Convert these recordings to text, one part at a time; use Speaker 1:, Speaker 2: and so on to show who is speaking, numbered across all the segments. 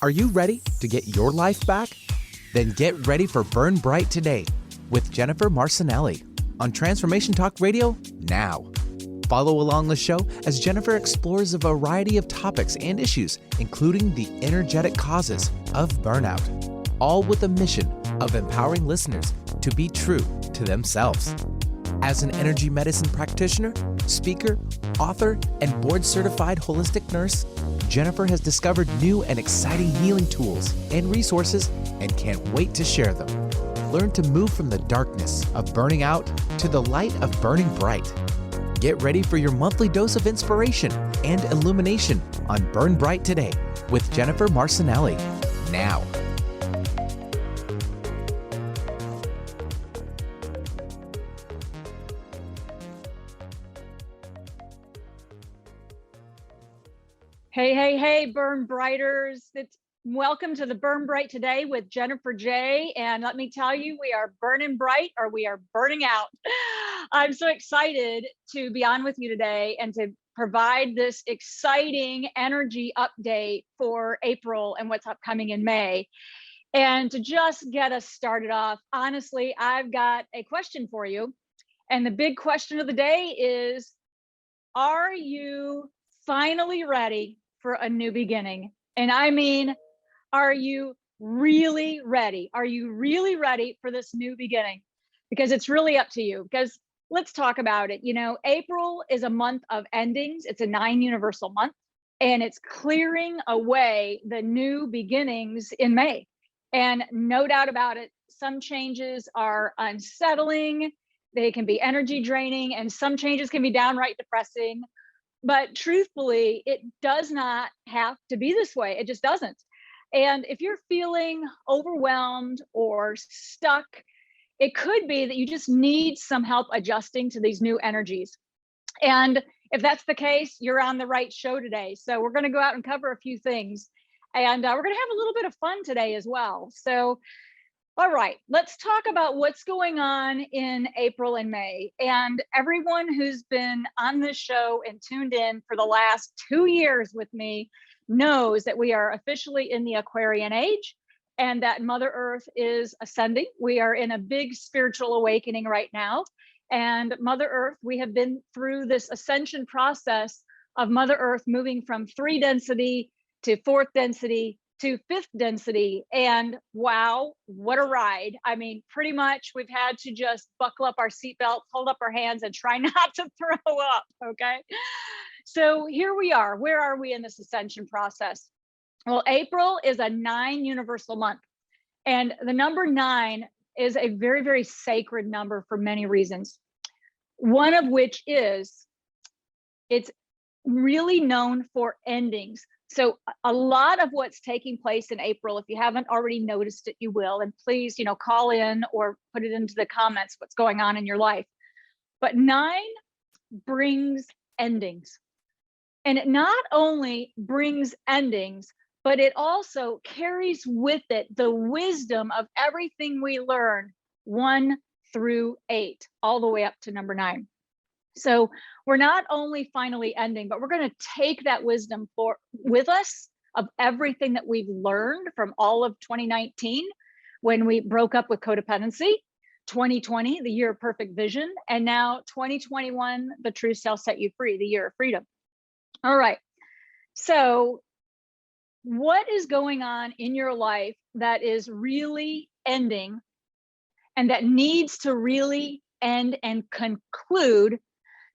Speaker 1: Are you ready to get your life back? Then get ready for Burn Bright Today with Jennifer Marcinelli on Transformation Talk Radio now. Follow along the show as Jennifer explores a variety of topics and issues, including the energetic causes of burnout, all with a mission of empowering listeners to be true to themselves. As an energy medicine practitioner, speaker, author, and board-certified holistic nurse, Jennifer has discovered new and exciting healing tools and resources and can't wait to share them. Learn to move from the darkness of burning out to the light of burning bright. Get ready for your monthly dose of inspiration and illumination on Burn Bright Today with Jennifer Marcinelli now.
Speaker 2: Hey, Burn Brighters. Welcome to the Burn Bright Today with Jennifer J. And let me tell you, we are burning bright or we are burning out. I'm so excited to be on with you today and to provide this exciting energy update for April and what's upcoming in May. And to just get us started off, honestly, I've got a question for you. And the big question of the day is, are you finally ready for a new beginning? And I mean, are you really ready? Are you really ready for this new beginning? Because it's really up to you. Because let's talk about it. You know, April is a month of endings. It's a 9 universal month, and it's clearing away the new beginnings in May. And no doubt about it, some changes are unsettling. They can be energy draining, and some changes can be downright depressing. But truthfully, it does not have to be this way. It just doesn't. And if you're feeling overwhelmed or stuck, it could be that you just need some help adjusting to these new energies. And if that's the case, you're on the right show today. So we're going to go out and cover a few things. And we're going to have a little bit of fun today as well. So all right, let's talk about what's going on in April and May. And everyone who's been on this show and tuned in for the last 2 years with me knows that we are officially in the Aquarian Age and that Mother Earth is ascending. We are in a big spiritual awakening right now. And Mother Earth, we have been through this ascension process of Mother Earth moving from 3 density to 4th density to 5th density. And wow, what a ride. I mean, pretty much we've had to just buckle up our seatbelts, hold up our hands, and try not to throw up, okay? So here we are. Where are we in this ascension process? Well, April is a 9 universal month. And the number 9 is a very, very sacred number for many reasons. One of which is it's really known for endings. So a lot of what's taking place in April, if you haven't already noticed it, you will. And please, call in or put it into the comments what's going on in your life. But 9 brings endings. And it not only brings endings, but it also carries with it the wisdom of everything we learn 1 through 8, all the way up to number 9. So we're not only finally ending, but we're going to take that wisdom with us of everything that we've learned from all of 2019 when we broke up with codependency, 2020, the year of perfect vision, and now 2021, the true self set you free, the year of freedom. All right. So what is going on in your life that is really ending and that needs to really end and conclude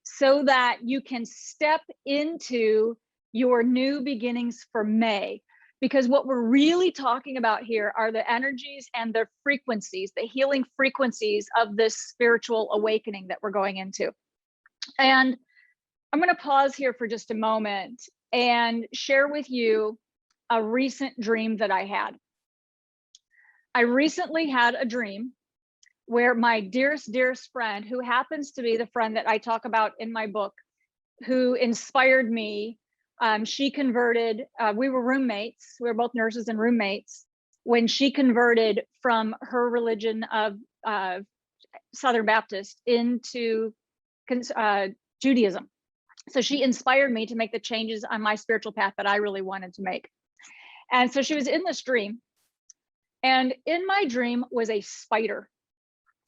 Speaker 2: so that you can step into your new beginnings for May? Because what we're really talking about here are the energies and the frequencies, the healing frequencies of this spiritual awakening that we're going into. And I'm going to pause here for just a moment and share with you a recent dream that I had. I recently had a dream where my dearest friend, who happens to be the friend that I talk about in my book, who inspired me, she converted, we were roommates, we were both nurses and roommates, when she converted from her religion of Southern Baptist into Judaism. So she inspired me to make the changes on my spiritual path that I really wanted to make. And so she was in this dream, and in my dream was a spider,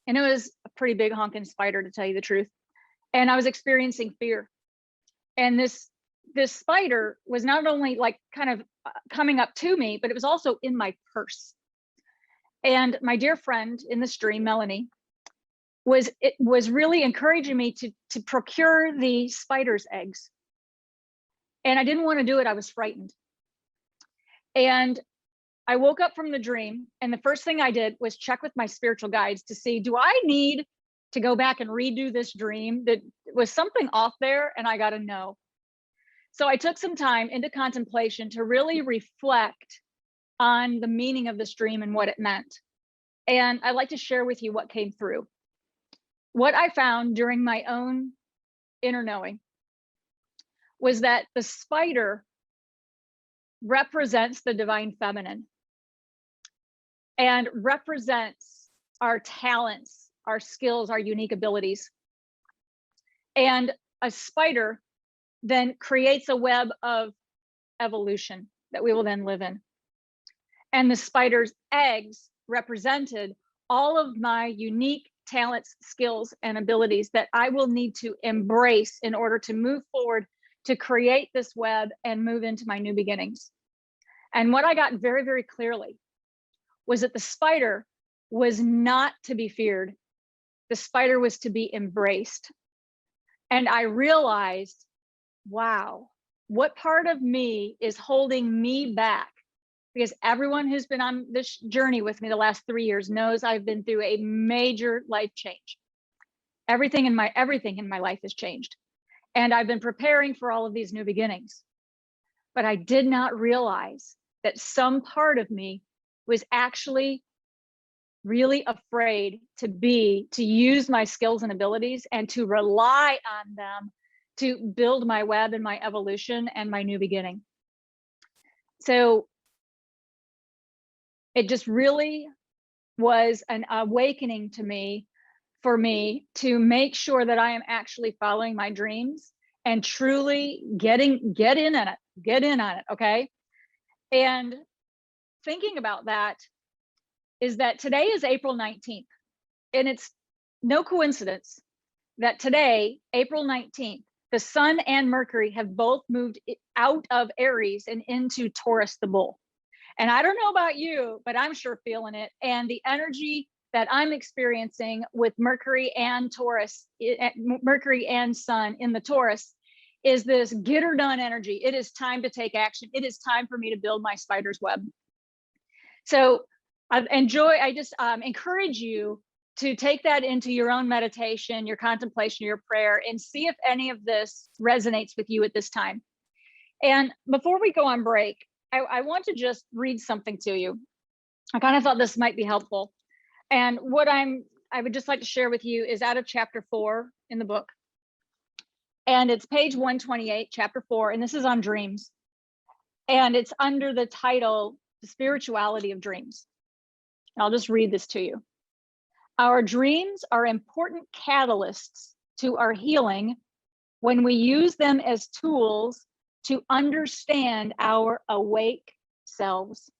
Speaker 2: and it was a pretty big honking spider, to tell you the truth. And I was experiencing fear. And this spider was not only like kind of coming up to me, but it was also in my purse. And my dear friend in this dream, Melanie, was really encouraging me to procure the spider's eggs. And I didn't want to do it. I was frightened. And I woke up from the dream, and the first thing I did was check with my spiritual guides to see, do I need to go back and redo this dream? That was something off there, and I got to know. So I took some time into contemplation to really reflect on the meaning of this dream and what it meant. And I'd like to share with you what came through. What I found during my own inner knowing was that the spider represents the divine feminine and represents our talents, our skills, our unique abilities. And a spider then creates a web of evolution that we will then live in. And the spider's eggs represented all of my unique talents, skills, and abilities that I will need to embrace in order to move forward to create this web and move into my new beginnings. And what I got very, very clearly was that the spider was not to be feared. The spider was to be embraced. And I realized, wow, what part of me is holding me back? Because everyone who's been on this journey with me the last 3 years knows I've been through a major life change. Everything in my life has changed. And I've been preparing for all of these new beginnings. But I did not realize that some part of me was actually really afraid to use my skills and abilities and to rely on them to build my web and my evolution and my new beginning. So it just really was an awakening for me to make sure that I am actually following my dreams and truly get in on it, okay? And thinking about that is that today is April 19th, and it's no coincidence that today, April 19th, the Sun and Mercury have both moved out of Aries and into Taurus, the bull. And I don't know about you, but I'm sure feeling it. And the energy that I'm experiencing with Mercury and Taurus, Mercury and Sun in the Taurus, is this get her done energy. It is time to take action. It is time for me to build my spider's web. So I just encourage you to take that into your own meditation, your contemplation, your prayer, and see if any of this resonates with you at this time. And before we go on break, I want to just read something to you. I kind of thought this might be helpful. And what I would just like to share with you is out of chapter 4 in the book. And it's page 128, chapter 4, and this is on dreams. And it's under the title, The Spirituality of Dreams. And I'll just read this to you. Our dreams are important catalysts to our healing when we use them as tools to understand our awake selves.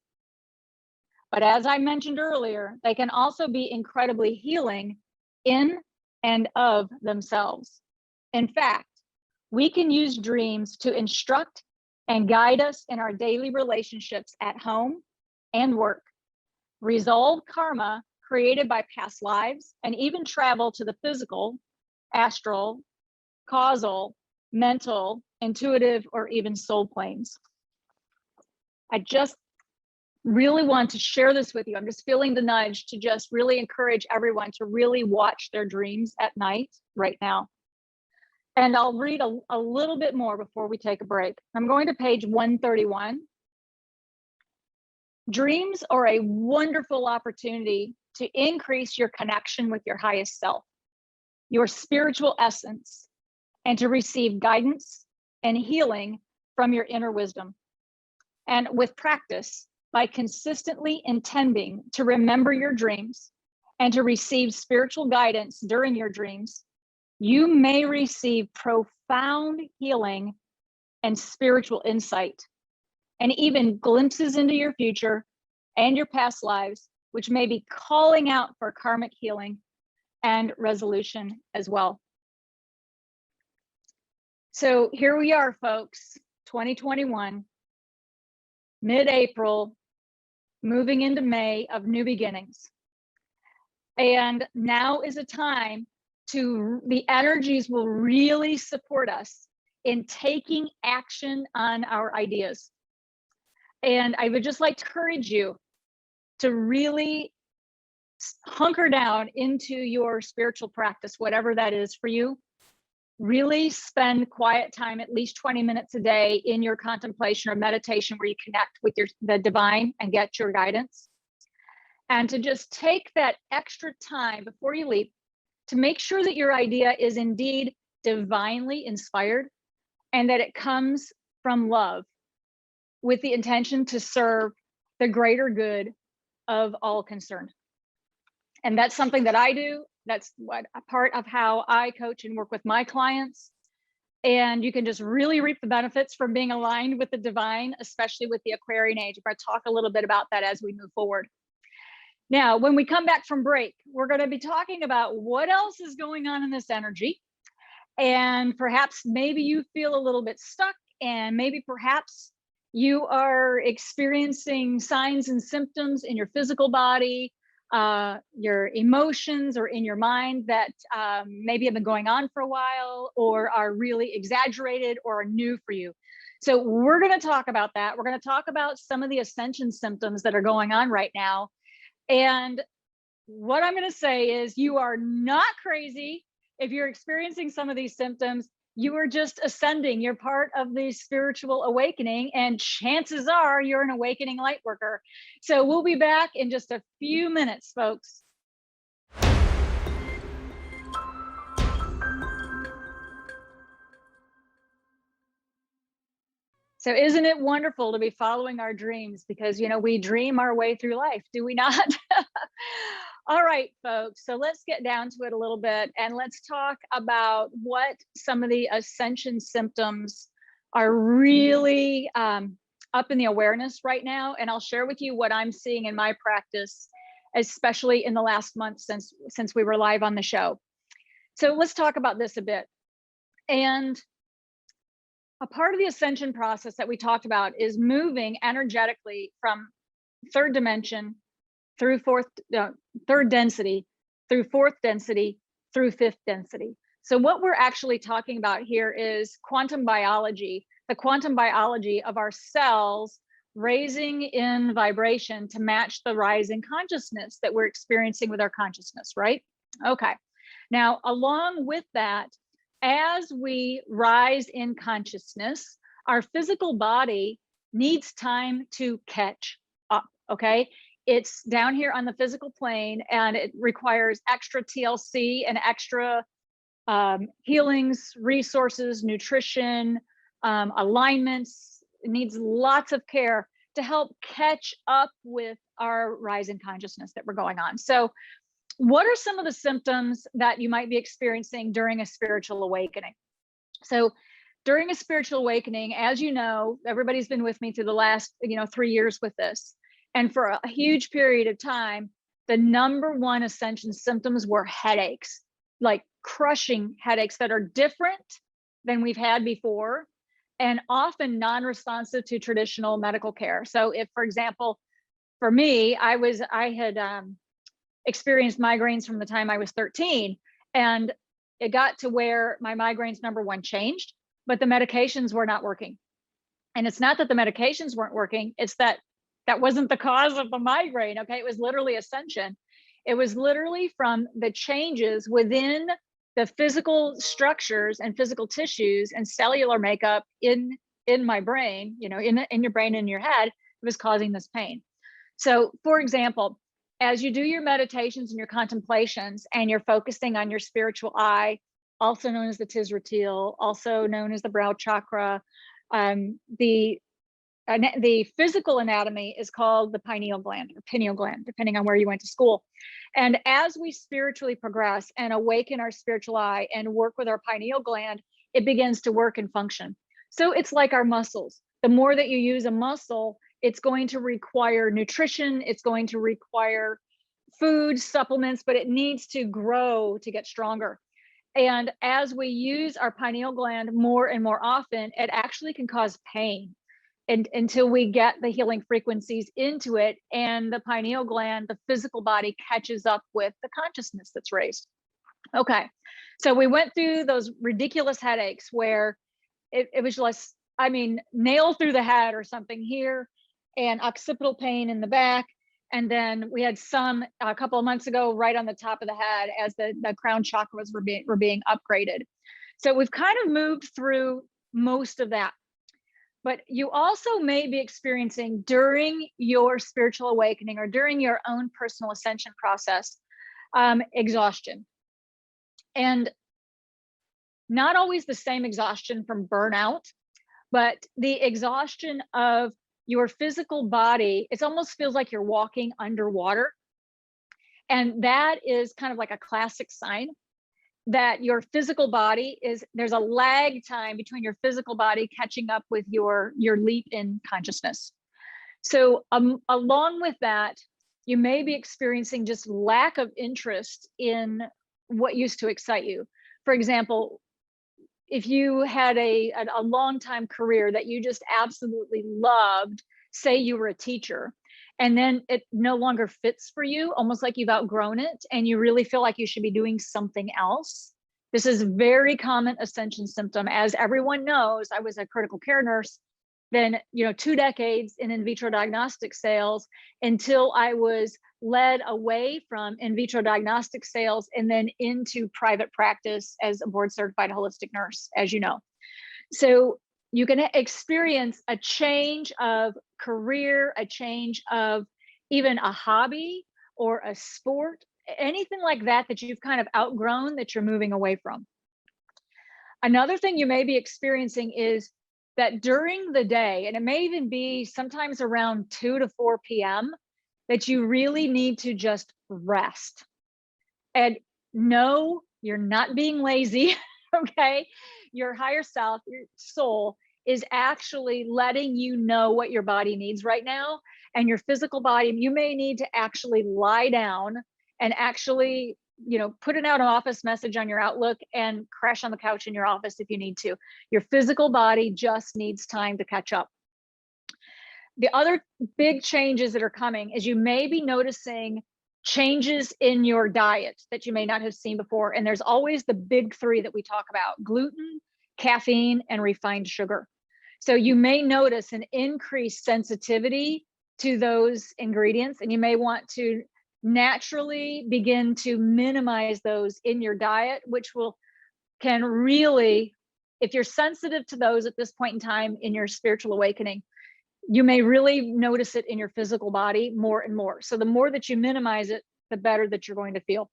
Speaker 2: But as I mentioned earlier, they can also be incredibly healing in and of themselves. In fact, we can use dreams to instruct and guide us in our daily relationships at home and work, resolve karma created by past lives, and even travel to the physical, astral, causal, mental, intuitive, or even soul planes. I just really want to share this with you. I'm just feeling the nudge to just really encourage everyone to really watch their dreams at night right now. And I'll read a little bit more before we take a break. I'm going to page 131. Dreams are a wonderful opportunity to increase your connection with your highest self, your spiritual essence, and to receive guidance and healing from your inner wisdom. And with practice, by consistently intending to remember your dreams and to receive spiritual guidance during your dreams, you may receive profound healing and spiritual insight, and even glimpses into your future and your past lives, which may be calling out for karmic healing and resolution as well. So here we are, folks, 2021, mid-April, moving into May of new beginnings. And now is a time the energies will really support us in taking action on our ideas. And I would just like to encourage you to really hunker down into your spiritual practice, whatever that is for you. Really spend quiet time, at least 20 minutes a day, in your contemplation or meditation where you connect with the divine and get your guidance. And to just take that extra time before you leave to make sure that your idea is indeed divinely inspired and that it comes from love with the intention to serve the greater good of all concerned. And that's something that I do. That's what a part of how I coach and work with my clients. And you can just really reap the benefits from being aligned with the divine, especially with the Aquarian Age. We're going to talk a little bit about that as we move forward. Now, when we come back from break, we're going to be talking about what else is going on in this energy. And perhaps maybe you feel a little bit stuck, and maybe perhaps you are experiencing signs and symptoms in your physical body, your emotions, or in your mind that maybe have been going on for a while, or are really exaggerated or are new for you. So we're going to talk about that. We're going to talk about some of the ascension symptoms that are going on right now. And what I'm going to say is, you are not crazy if you're experiencing some of these symptoms. You are just ascending. You're part of the spiritual awakening, and chances are you're an awakening light worker. So we'll be back in just a few minutes, folks. So isn't it wonderful to be following our dreams? Because, you know, we dream our way through life, do we not? All right, folks, so let's get down to it a little bit, and let's talk about what some of the ascension symptoms are really up in the awareness right now. And I'll share with you what I'm seeing in my practice, especially in the last month since we were live on the show. So let's talk about this a bit. And a part of the ascension process that we talked about is moving energetically from third dimension through third density, through fourth density, through fifth density. So what we're actually talking about here is quantum biology, the quantum biology of our cells raising in vibration to match the rise in consciousness that we're experiencing with our consciousness, right? Okay. Now, along with that, as we rise in consciousness, our physical body needs time to catch up, okay? It's down here on the physical plane, and it requires extra TLC and extra healings, resources, nutrition, alignments. It needs lots of care to help catch up with our rise in consciousness that we're going on. So what are some of the symptoms that you might be experiencing during a spiritual awakening? So during a spiritual awakening, as you know, everybody's been with me through the last 3 years with this. And for a huge period of time, the number one ascension symptoms were headaches, like crushing headaches that are different than we've had before, and often non-responsive to traditional medical care. So if, for example, for me, I had experienced migraines from the time I was 13, and it got to where my migraines, number one, changed, but the medications were not working. And it's not that the medications weren't working, it's that wasn't the cause of the migraine, okay? It was literally ascension. It was literally from the changes within the physical structures and physical tissues and cellular makeup in my brain, in your brain, in your head, it was causing this pain. So for example, as you do your meditations and your contemplations, and you're focusing on your spiritual eye, also known as the Tisratil, also known as the brow chakra, the the physical anatomy is called the pineal gland or pineal gland, depending on where you went to school. And as we spiritually progress and awaken our spiritual eye and work with our pineal gland, it begins to work and function. So it's like our muscles. The more that you use a muscle, it's going to require nutrition, it's going to require food, supplements, but it needs to grow to get stronger. And as we use our pineal gland more and more often, it actually can cause pain. And until we get the healing frequencies into it, and the pineal gland, the physical body, catches up with the consciousness that's raised. Okay, so we went through those ridiculous headaches where it was just, I mean, nail through the head or something here, and occipital pain in the back. And then we had some a couple of months ago right on the top of the head as the crown chakras were being upgraded. So we've kind of moved through most of that. But you also may be experiencing during your spiritual awakening or during your own personal ascension process, exhaustion. And not always the same exhaustion from burnout, but the exhaustion of your physical body. It almost feels like you're walking underwater. And that is kind of like a classic sign that your physical body there's a lag time between your physical body catching up with your leap in consciousness. So along with that, you may be experiencing just lack of interest in what used to excite you. For example, if you had a long time career that you just absolutely loved, say you were a teacher, and then it no longer fits for you, almost like you've outgrown it, and you really feel like you should be doing something else. This is a very common ascension symptom. As everyone knows, I was a critical care nurse, then 2 decades in vitro diagnostic sales until I was led away from in vitro diagnostic sales and then into private practice as a board certified holistic nurse, as you know. So you can experience a change of career, a change of even a hobby or a sport, anything like that that you've kind of outgrown that you're moving away from. Another thing you may be experiencing is that during the day, and it may even be sometimes around 2 to 4 p.m., that you really need to just rest. And no, you're not being lazy, okay? Your higher self, your soul, is actually letting you know what your body needs right now. And your physical body, you may need to actually lie down and actually, put an out of office message on your Outlook and crash on the couch in your office if you need to. Your physical body just needs time to catch up. The other big changes that are coming is you may be noticing changes in your diet that you may not have seen before. And there's always the big 3 that we talk about: gluten, caffeine, and refined sugar. So you may notice an increased sensitivity to those ingredients, and you may want to naturally begin to minimize those in your diet, which can really, if you're sensitive to those at this point in time in your spiritual awakening, you may really notice it in your physical body more and more. So the more that you minimize it, the better that you're going to feel.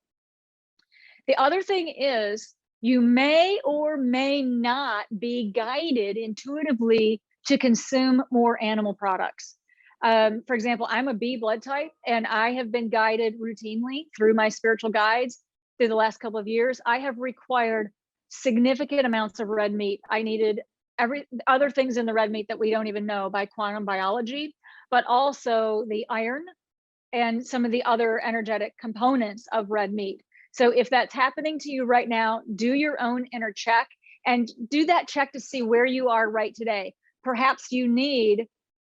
Speaker 2: The other thing is you may or may not be guided intuitively to consume more animal products. For example, I'm a B blood type, and I have been guided routinely through my spiritual guides through the last couple of years. I have required significant amounts of red meat. I needed other things in the red meat that we don't even know by quantum biology, but also the iron and some of the other energetic components of red meat. So if that's happening to you right now, do your own inner check and do that check to see where you are right today. Perhaps you need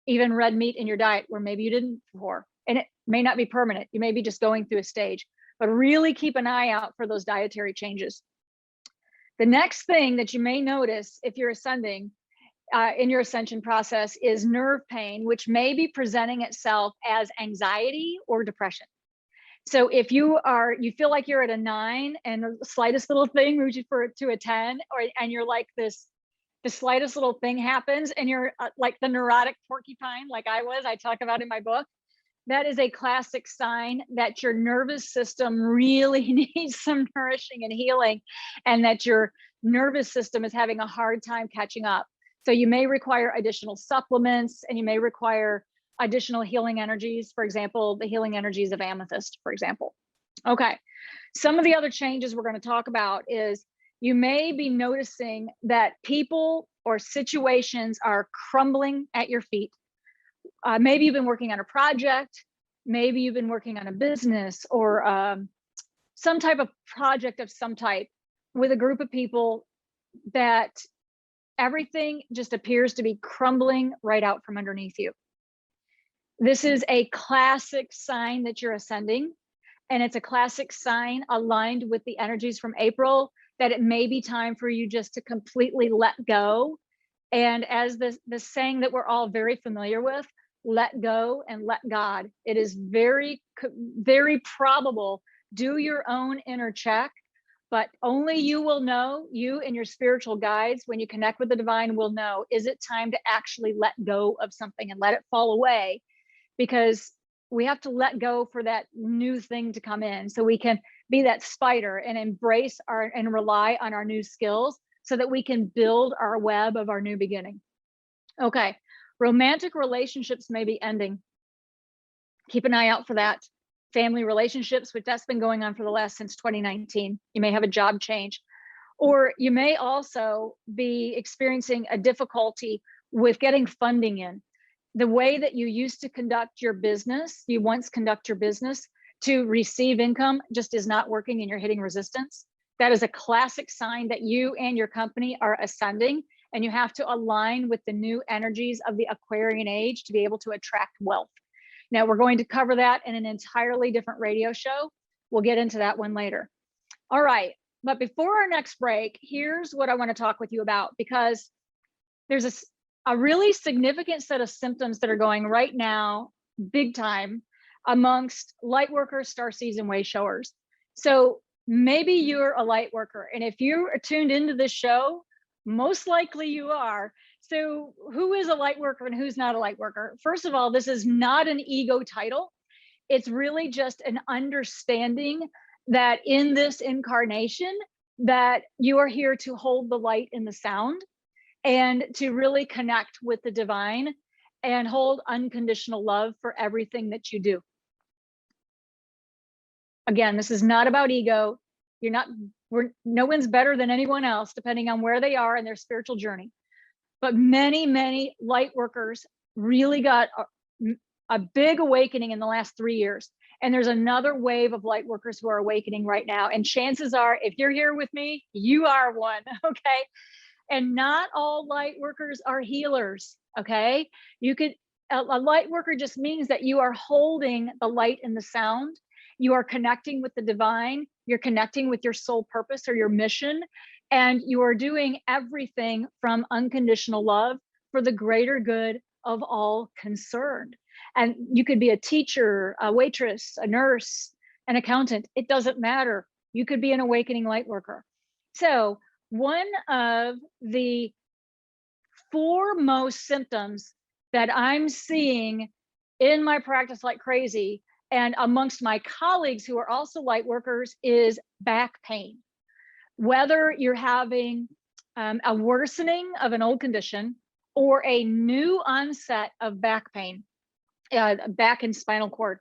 Speaker 2: even red meat in your diet where maybe you didn't before, and it may not be permanent. You may be just going through a stage, but really keep an eye out for those dietary changes. The next thing that you may notice if you're ascending in your ascension process is nerve pain, which may be presenting itself as anxiety or depression. So if you feel like you're at a 9 and the slightest little thing moves you to a 10, and you're like this, the slightest little thing happens and you're like the neurotic porcupine, like I talk about in my book, that is a classic sign that your nervous system really needs some nourishing and healing, and that your nervous system is having a hard time catching up. So you may require additional supplements, and you may require additional healing energies. For example, the healing energies of amethyst, for example. Okay. Some of the other changes we're going to talk about is you may be noticing that people or situations are crumbling at your feet. Maybe you've been working on a project, maybe you've been working on a business, or some type of project of some type with a group of people that everything just appears to be crumbling right out from underneath you. This is a classic sign that you're ascending, and it's a classic sign aligned with the energies from April that it may be time for you just to completely let go. And as the saying that we're all very familiar with, let go and let God. It is very, very probable. Do your own inner check, but only you will know, you and your spiritual guides, when you connect with the divine, will know, is it time to actually let go of something and let it fall away? Because we have to let go for that new thing to come in, so we can be that spider and embrace and rely on our new skills so that we can build our web of our new beginning. Okay, romantic relationships may be ending. Keep an eye out for that. Family relationships, which that's been going on for the last since 2019. You may have a job change, or you may also be experiencing a difficulty with getting funding in. The way that you used to conduct your business, you once conduct your business to receive income, just is not working, and you're hitting resistance. That is a classic sign that you and your company are ascending, and you have to align with the new energies of the Aquarian Age to be able to attract wealth. Now, we're going to cover that in an entirely different radio show. We'll get into that one later. All right, but before our next break, here's what I want to talk with you about, because there's a really significant set of symptoms that are going right now, big time, amongst light workers, star seeds, way showers. So maybe you're a light worker, and if you are tuned into this show, most likely you are. So who is a light worker and who's not a light worker? First of all, this is not an ego title. It's really just an understanding that in this incarnation, that you are here to hold the light in the sound and to really connect with the divine and hold unconditional love for everything that you do. Again, this is not about ego. No one's better than anyone else, depending on where they are in their spiritual journey. But many, many light workers really got a big awakening in the last 3 years. And there's another wave of light workers who are awakening right now. And chances are, if you're here with me, you are one, okay? And not all light workers are healers, okay? A light worker just means that you are holding the light in the sound. You are connecting with the divine. You're connecting with your soul purpose or your mission. And you are doing everything from unconditional love for the greater good of all concerned. And you could be a teacher, a waitress, a nurse, an accountant. It doesn't matter. You could be an awakening light worker. So one of the foremost symptoms that I'm seeing in my practice like crazy and amongst my colleagues who are also light workers is back pain. Whether you're having a worsening of an old condition or a new onset of back pain, back and spinal cord.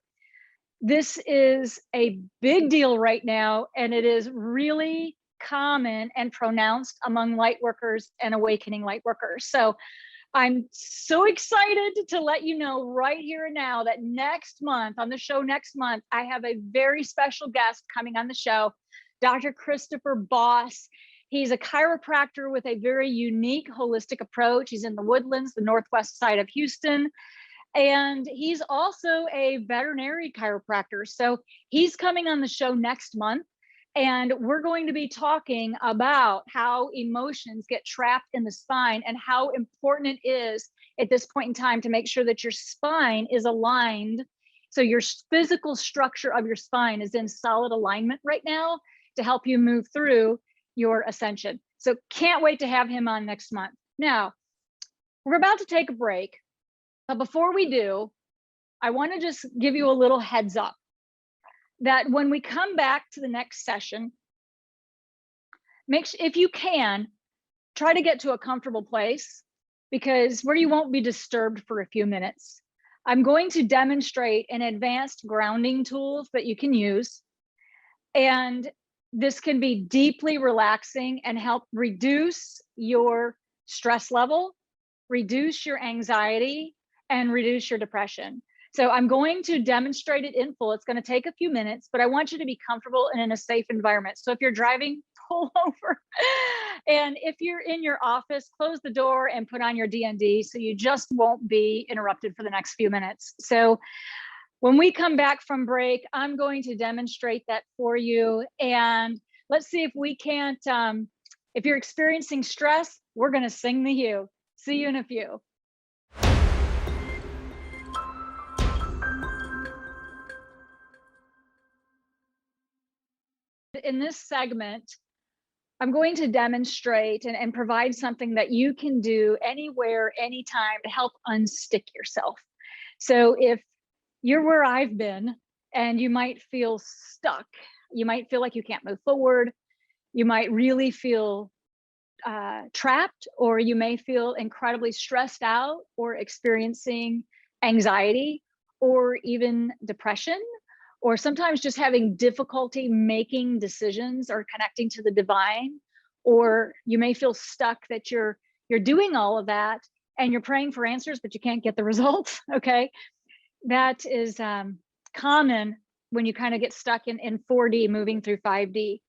Speaker 2: This is a big deal right now, and it is really common and pronounced among light workers and awakening light workers. So I'm so excited to let you know right here and now that next month, on the show next month, I have a very special guest coming on the show, Dr. Christopher Boss. He's a chiropractor with a very unique holistic approach. He's in the Woodlands, the northwest side of Houston. And he's also a veterinary chiropractor. So he's coming on the show next month. And we're going to be talking about how emotions get trapped in the spine and how important it is at this point in time to make sure that your spine is aligned. So your physical structure of your spine is in solid alignment right now to help you move through your ascension. So can't wait to have him on next month. Now, we're about to take a break. But before we do, I want to just give you a little heads up that when we come back to the next session, if you can, try to get to a comfortable place. because where you won't be disturbed for a few minutes. I'm going to demonstrate an advanced grounding tools that you can use. And this can be deeply relaxing and help reduce your stress level, reduce your anxiety, and reduce your depression. So I'm going to demonstrate it in full. It's going to take a few minutes, but I want you to be comfortable and in a safe environment. So if you're driving, pull over. And if you're in your office, close the door and put on your DND so you just won't be interrupted for the next few minutes. So when we come back from break, I'm going to demonstrate that for you. And let's see if we can't, if you're experiencing stress, we're going to sing the hue. See you in a few. In this segment, I'm going to demonstrate and provide something that you can do anywhere, anytime to help unstick yourself. So if you're where I've been and you might feel stuck, you might feel like you can't move forward, you might really feel trapped, or you may feel incredibly stressed out or experiencing anxiety or even depression, or sometimes just having difficulty making decisions or connecting to the divine, or you may feel stuck that you're doing all of that and you're praying for answers, but you can't get the results. Okay. That is common when you kind of get stuck in 4D moving through 5D.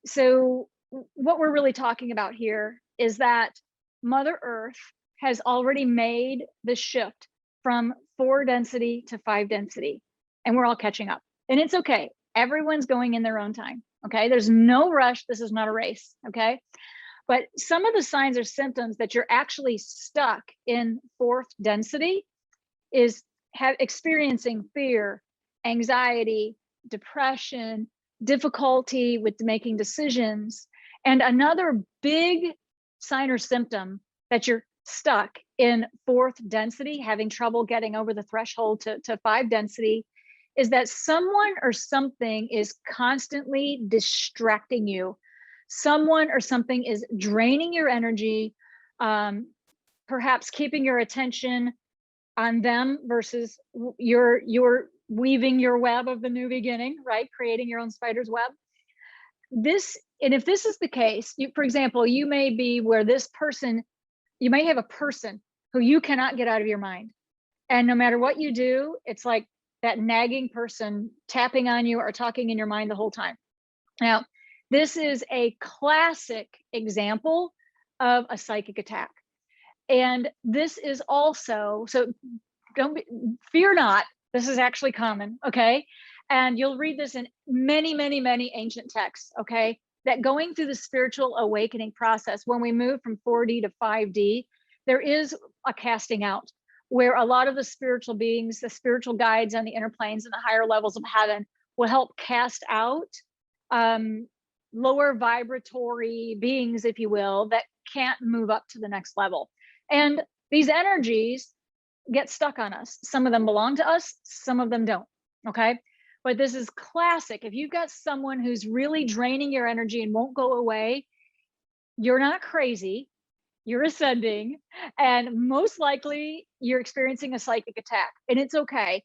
Speaker 2: So what we're really talking about here is that Mother Earth has already made the shift from 4 density to 5 density, and we're all catching up. And it's okay. Everyone's going in their own time. Okay. There's no rush. This is not a race. Okay. But some of the signs or symptoms that you're actually stuck in 4th density is experiencing fear, anxiety, depression, difficulty with making decisions. And another big sign or symptom that you're stuck in 4th density, having trouble getting over the threshold to 5 density, is that someone or something is constantly distracting you. Someone or something is draining your energy, perhaps keeping your attention on them versus you're weaving your web of the new beginning, right? Creating your own spider's web. And if this is the case, for example, you may be where this person, you may have a person who you cannot get out of your mind. And no matter what you do, it's like that nagging person tapping on you or talking in your mind the whole time. Now, this is a classic example of a psychic attack. And this is also, so fear not, this is actually common, okay? And you'll read this in many, many, many ancient texts, okay? That going through the spiritual awakening process, when we move from 4D to 5D, there is a casting out where a lot of the spiritual beings, the spiritual guides on the inner planes and the higher levels of heaven will help cast out lower vibratory beings, if you will, that can't move up to the next level. And these energies get stuck on us. Some of them belong to us, some of them don't, okay? But this is classic. If you've got someone who's really draining your energy and won't go away, you're not crazy, you're ascending, and most likely you're experiencing a psychic attack, and it's okay.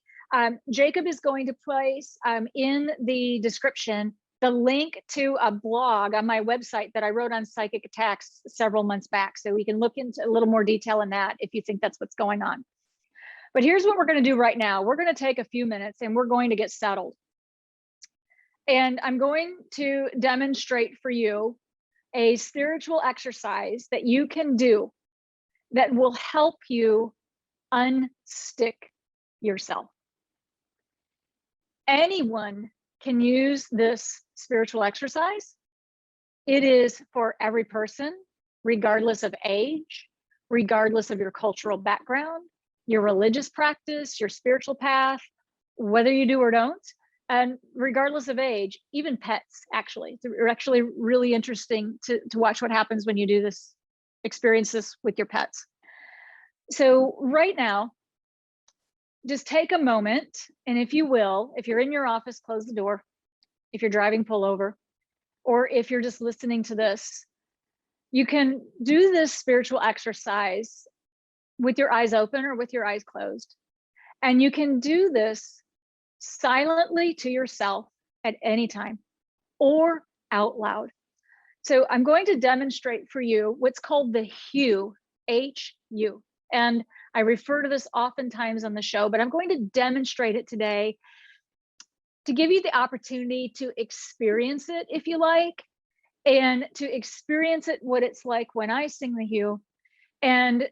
Speaker 2: Jacob is going to place in the description the link to a blog on my website that I wrote on psychic attacks several months back. So we can look into a little more detail in that if you think that's what's going on. But here's what we're going to do right now. We're going to take a few minutes and we're going to get settled. And I'm going to demonstrate for you a spiritual exercise that you can do that will help you unstick yourself. Anyone can use this spiritual exercise. It is for every person, regardless of age, regardless of your cultural background, your religious practice, your spiritual path, whether you do or don't, and regardless of age, even pets, actually. It's actually really interesting to watch what happens when you do this, experience this with your pets. So right now, just take a moment, and if you will, if you're in your office, close the door. If you're driving, pull over. Or if you're just listening to this, you can do this spiritual exercise with your eyes open or with your eyes closed. And you can do this silently to yourself at any time or out loud. So I'm going to demonstrate for you what's called the HU, H-U. And I refer to this oftentimes on the show, but I'm going to demonstrate it today to give you the opportunity to experience it, if you like, and to experience it, what it's like when I sing the HU. And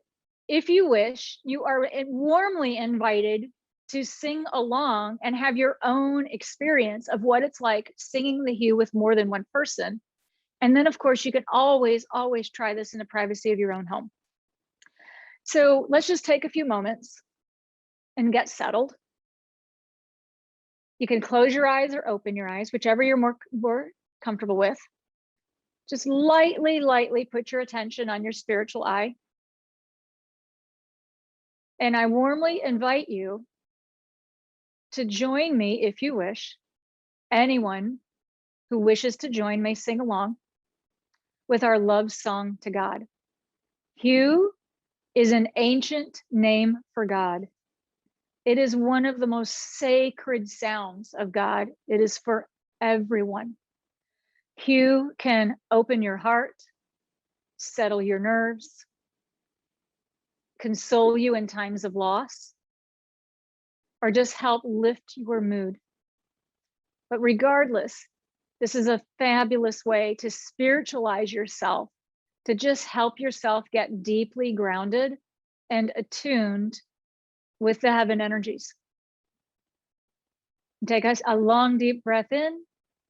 Speaker 2: if you wish, you are warmly invited to sing along and have your own experience of what it's like singing the HU with more than one person. And then, of course, you can always try this in the privacy of your own home. So let's just take a few moments and get settled. You can close your eyes or open your eyes, whichever you're more comfortable with. Just lightly put your attention on your spiritual eye. And I warmly invite you to join me if you wish. Anyone who wishes to join may sing along with our love song to God. HU is an ancient name for God. It is one of the most sacred sounds of God. It is for everyone. HU can open your heart, settle your nerves, console you in times of loss, or just help lift your mood. But regardless, this is a fabulous way to spiritualize yourself, to just help yourself get deeply grounded and attuned with the heaven energies. Take us a long, deep breath in,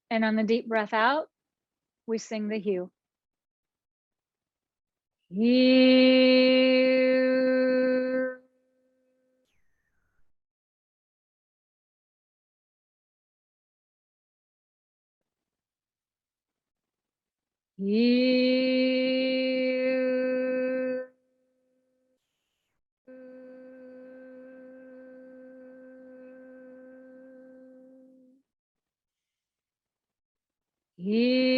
Speaker 2: and on the deep breath out, we sing the HU. HU. HU. HU.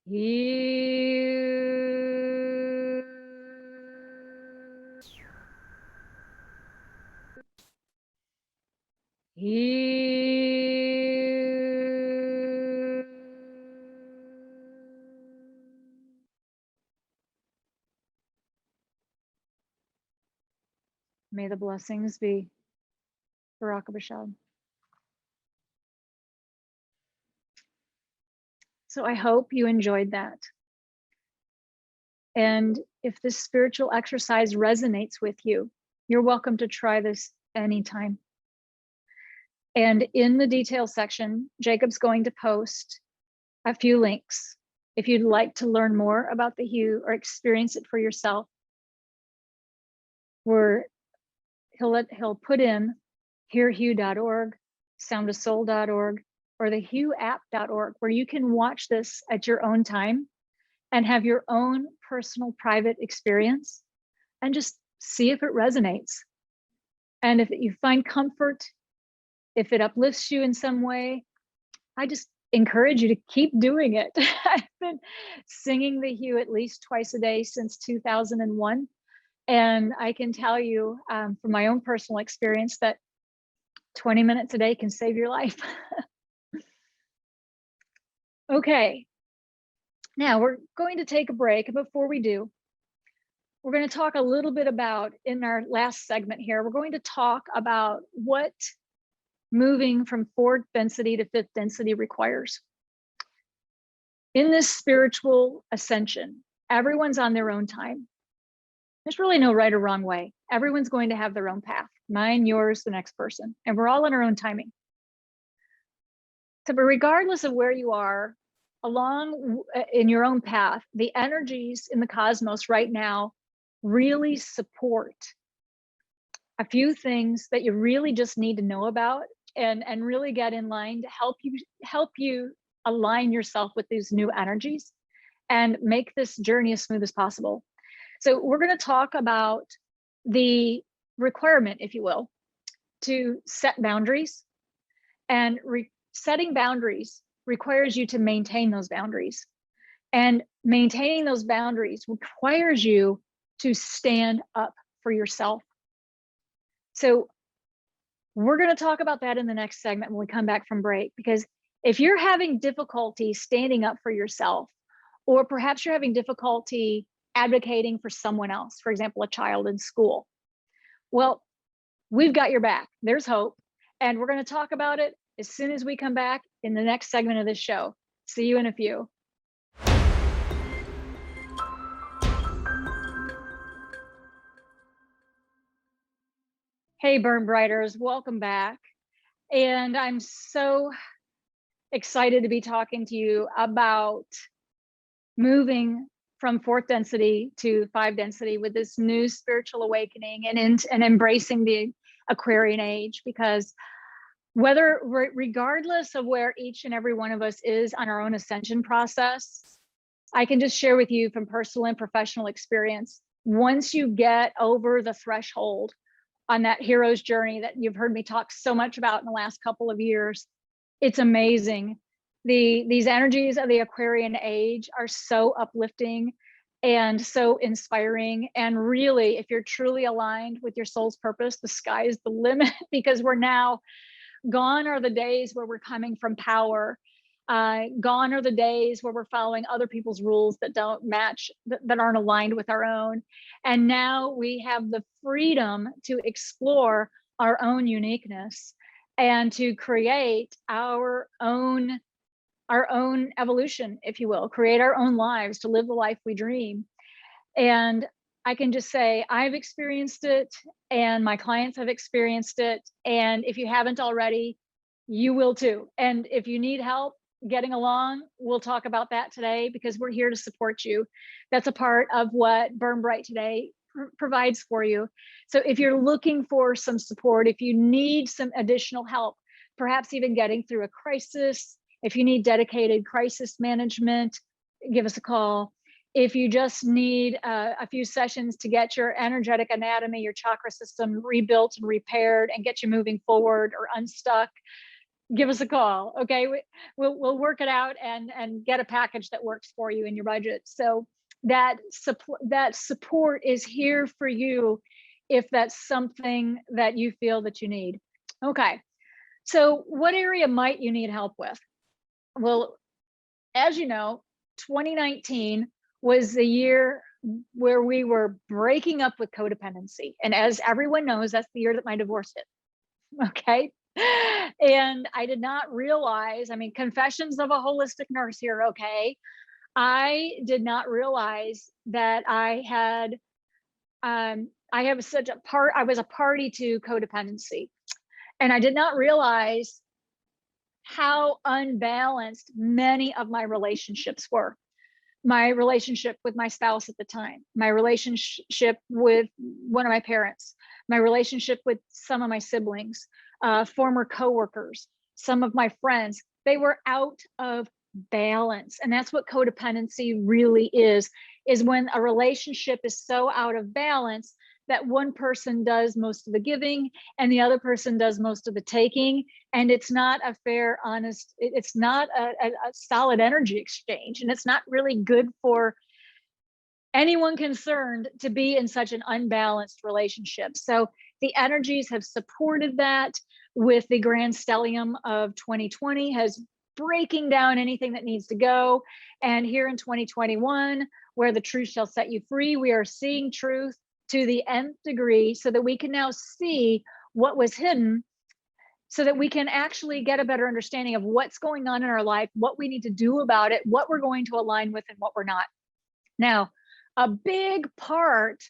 Speaker 2: HU. HU. May the blessings be. Barak Bashad. So I hope you enjoyed that. And if this spiritual exercise resonates with you, you're welcome to try this anytime. And in the details section, Jacob's going to post a few links if you'd like to learn more about the HU or experience it for yourself. Where he'll put in hearhu.org, soundofsoul.org, or the huapp.org, where you can watch this at your own time and have your own personal private experience and just see if it resonates. And if you find comfort, if it uplifts you in some way, I just encourage you to keep doing it. I've been singing the HU at least twice a day since 2001. And I can tell you from my own personal experience that 20 minutes a day can save your life. Okay, now we're going to take a break. And before we do, we're going to talk a little bit about, in our last segment here, we're going to talk about what moving from fourth density to fifth density requires. In this spiritual ascension, everyone's on their own time. There's really no right or wrong way. Everyone's going to have their own path. Mine, yours, the next person. And we're all in our own timing. So, but regardless of where you are along in your own path, the energies in the cosmos right now really support a few things that you really just need to know about and really get in line to help you align yourself with these new energies and make this journey as smooth as possible. So we're going to talk about the requirement, if you will, to set boundaries And setting boundaries requires you to maintain those boundaries. And maintaining those boundaries requires you to stand up for yourself. So we're going to talk about that in the next segment when we come back from break, because if you're having difficulty standing up for yourself, or perhaps you're having difficulty advocating for someone else, for example, a child in school, well, we've got your back. There's hope. And we're going to talk about it as soon as we come back in the next segment of this show. See you in a few. Hey, Burn Brighters, welcome back. And I'm so excited to be talking to you about moving from 4th density to 5 density with this new spiritual awakening and embracing the Aquarian Age, because regardless of where each and every one of us is on our own ascension process, I can just share with you from personal and professional experience, once you get over the threshold on that hero's journey that you've heard me talk so much about in the last couple of years, it's amazing. These energies of the Aquarian Age are so uplifting and so inspiring. And really, if you're truly aligned with your soul's purpose, the sky is the limit, because we're now gone are the days where we're coming from power. Gone are the days where we're following other people's rules that don't match, that aren't aligned with our own. And now we have the freedom to explore our own uniqueness and to create our own evolution, if you will, create our own lives, to live the life we dream. And I can just say I've experienced it, and my clients have experienced it. And if you haven't already, you will too. And if you need help getting along, we'll talk about that today, because we're here to support you. That's a part of what Burn Bright today provides for you. So if you're looking for some support, if you need some additional help, perhaps even getting through a crisis, if you need dedicated crisis management, give us a call. If you just need a few sessions to get your energetic anatomy, your chakra system rebuilt and repaired and get you moving forward or unstuck, give us a call. Okay, we'll work it out and get a package that works for you in your budget. So that support is here for you if that's something that you feel that you need. Okay, so what area might you need help with? Well, as you know, 2019 was the year where we were breaking up with codependency. And as everyone knows, that's the year that my divorce hit. Okay. And I did not realize, I mean, confessions of a holistic nurse here. Okay. I did not realize that I was a party to codependency. And I did not realize how unbalanced many of my relationships were. My relationship with my spouse at the time, my relationship with one of my parents, my relationship with some of my siblings, former coworkers, some of my friends, they were out of balance. And that's what codependency really is when a relationship is so out of balance that one person does most of the giving and the other person does most of the taking. And it's not a fair, honest, it's not a solid energy exchange. And it's not really good for anyone concerned to be in such an unbalanced relationship. So the energies have supported that, with the grand stellium of 2020 has breaking down anything that needs to go. And here in 2021, where the truth shall set you free, we are seeing truth to the nth degree, so that we can now see what was hidden, so that we can actually get a better understanding of what's going on in our life, what we need to do about it, what we're going to align with and what we're not. Now, a big part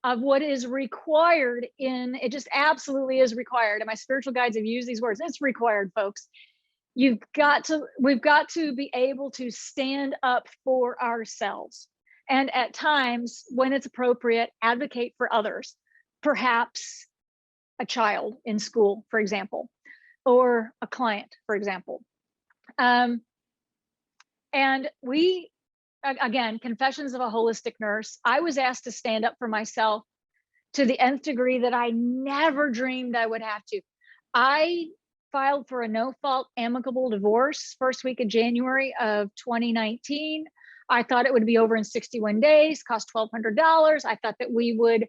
Speaker 2: of what is required it just absolutely is required. And my spiritual guides have used these words. It's required, folks. We've got to be able to stand up for ourselves. And at times, when it's appropriate, advocate for others, perhaps a child in school, for example, or a client, for example. And we, again, confessions of a holistic nurse, I was asked to stand up for myself to the nth degree that I never dreamed I would have to. I filed for a no-fault amicable divorce first week of January of 2019. I thought it would be over in 61 days, cost $1,200. I thought that we would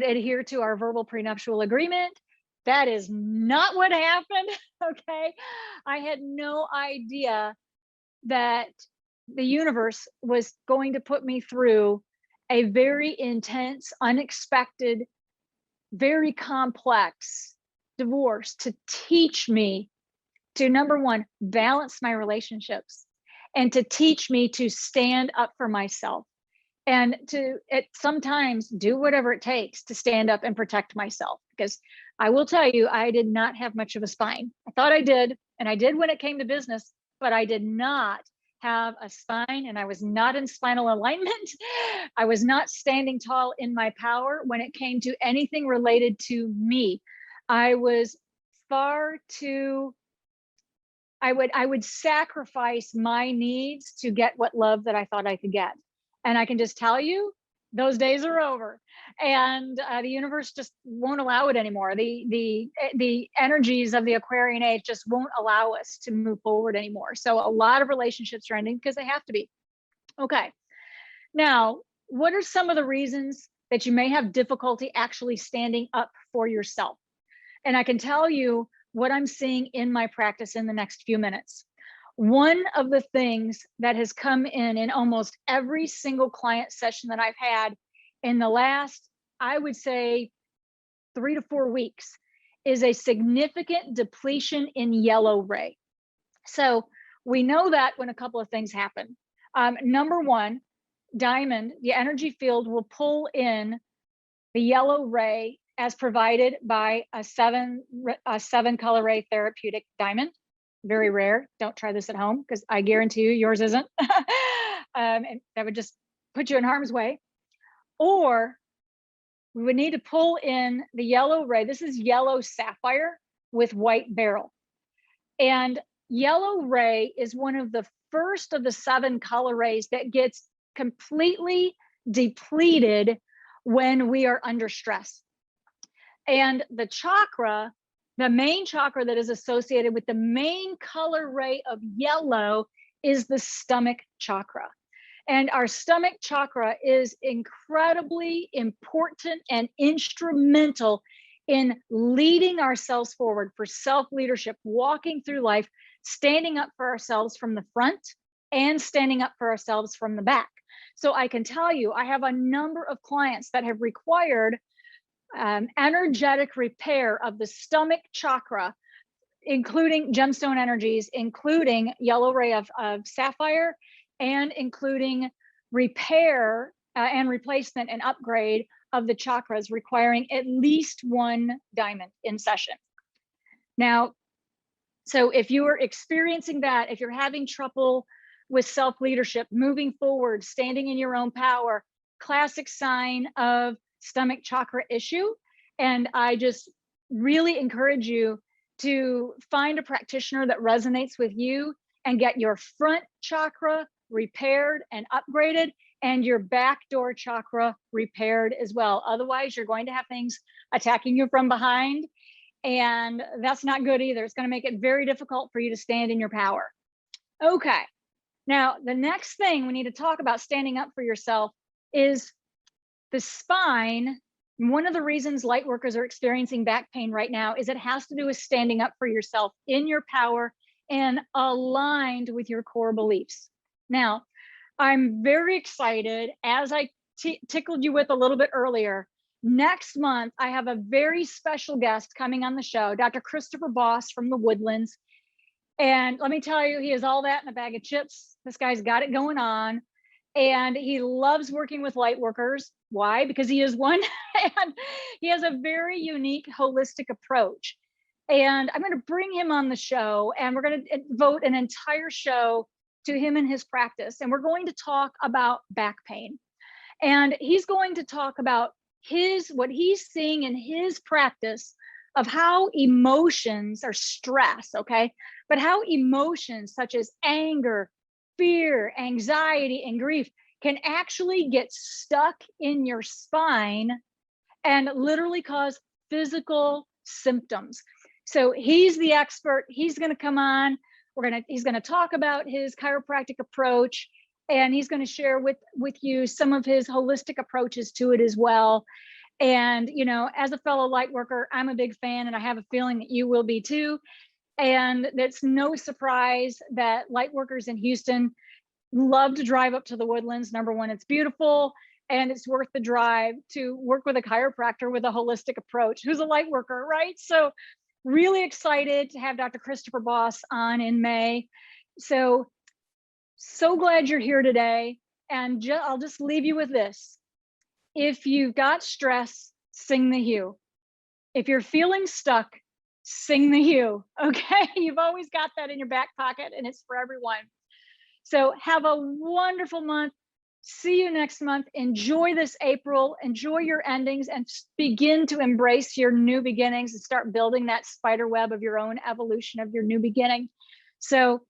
Speaker 2: adhere to our verbal prenuptial agreement. That is not what happened. Okay. I had no idea that the universe was going to put me through a very intense, unexpected, very complex divorce to teach me to, number one, balance my relationships, and to teach me to stand up for myself, and to sometimes do whatever it takes to stand up and protect myself. Because I will tell you, I did not have much of a spine. I thought I did, and I did when it came to business, but I did not have a spine, and I was not in spinal alignment. I was not standing tall in my power when it came to anything related to me. I was far too, I would sacrifice my needs to get what love that I thought I could get. And I can just tell you, those days are over, and the universe just won't allow it anymore. The energies of the Aquarian age just won't allow us to move forward anymore. So a lot of relationships are ending because they have to be. Okay. Now, what are some of the reasons that you may have difficulty actually standing up for yourself? And I can tell you what I'm seeing in my practice in the next few minutes. One of the things that has come in almost every single client session that I've had in the last, I would say, 3 to 4 weeks, is a significant depletion in yellow ray. So we know that when a couple of things happen. Number one, diamond, the energy field will pull in the yellow ray as provided by a seven color ray therapeutic diamond. Very rare. Don't try this at home, because I guarantee you yours isn't. And that would just put you in harm's way. Or we would need to pull in the yellow ray. This is yellow sapphire with white beryl. And yellow ray is one of the first of the 7 color rays that gets completely depleted when we are under stress. And the chakra, the main chakra that is associated with the main color ray of yellow, is the stomach chakra. And our stomach chakra is incredibly important and instrumental in leading ourselves forward for self-leadership, walking through life, standing up for ourselves from the front and standing up for ourselves from the back. So I can tell you, I have a number of clients that have required energetic repair of the stomach chakra, including gemstone energies, including yellow ray of sapphire, and including repair and replacement and upgrade of the chakras, requiring at least 1 diamond in session. Now, so if you are experiencing that, if you're having trouble with self-leadership, moving forward, standing in your own power, classic sign of stomach chakra issue. And I just really encourage you to find a practitioner that resonates with you and get your front chakra repaired and upgraded, and your back door chakra repaired as well. Otherwise, you're going to have things attacking you from behind, and that's not good either. It's going to make it very difficult for you to stand in your power. Okay. Now, the next thing we need to talk about standing up for yourself is the spine. One of the reasons light workers are experiencing back pain right now is it has to do with standing up for yourself in your power and aligned with your core beliefs. Now, I'm very excited, as I tickled you with a little bit earlier. Next month, I have a very special guest coming on the show, Dr. Christopher Boss from the Woodlands. And let me tell you, he is all that in a bag of chips. This guy's got it going on. And he loves working with light workers. Why? Because he is one. And he has a very unique, holistic approach. And I'm going to bring him on the show, and we're going to devote an entire show to him and his practice. And we're going to talk about back pain. And he's going to talk about what he's seeing in his practice of how emotions are stress, okay? But how emotions such as anger, fear, anxiety, and grief can actually get stuck in your spine and literally cause physical symptoms. So he's the expert. He's going to come on. He's going to talk about his chiropractic approach, and he's going to share with you some of his holistic approaches to it as well. And, you know, as a fellow light worker, I'm a big fan, and I have a feeling that you will be too. And it's no surprise that light workers in Houston love to drive up to the Woodlands. Number one, it's beautiful, and it's worth the drive to work with a chiropractor with a holistic approach who's a light worker, right? So really excited to have Dr. Christopher Boss on in May. So glad you're here today. And I'll just leave you with this. If you've got stress, sing the hue. If you're feeling stuck, sing the hue, okay? You've always got that in your back pocket, and it's for everyone. So have a wonderful month. See you next month. Enjoy this April, enjoy your endings, and begin to embrace your new beginnings and start building that spider web of your own evolution of your new beginning. So,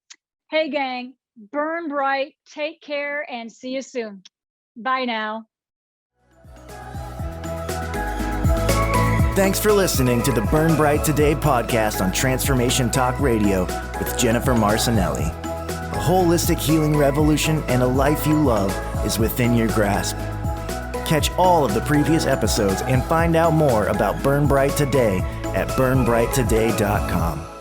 Speaker 2: hey gang, burn bright, take care, and see you soon. Bye now.
Speaker 3: Thanks for listening to the Burn Bright Today podcast on Transformation Talk Radio with Jennifer Marcinelli. A holistic healing revolution and a life you love is within your grasp. Catch all of the previous episodes and find out more about Burn Bright Today at burnbrighttoday.com.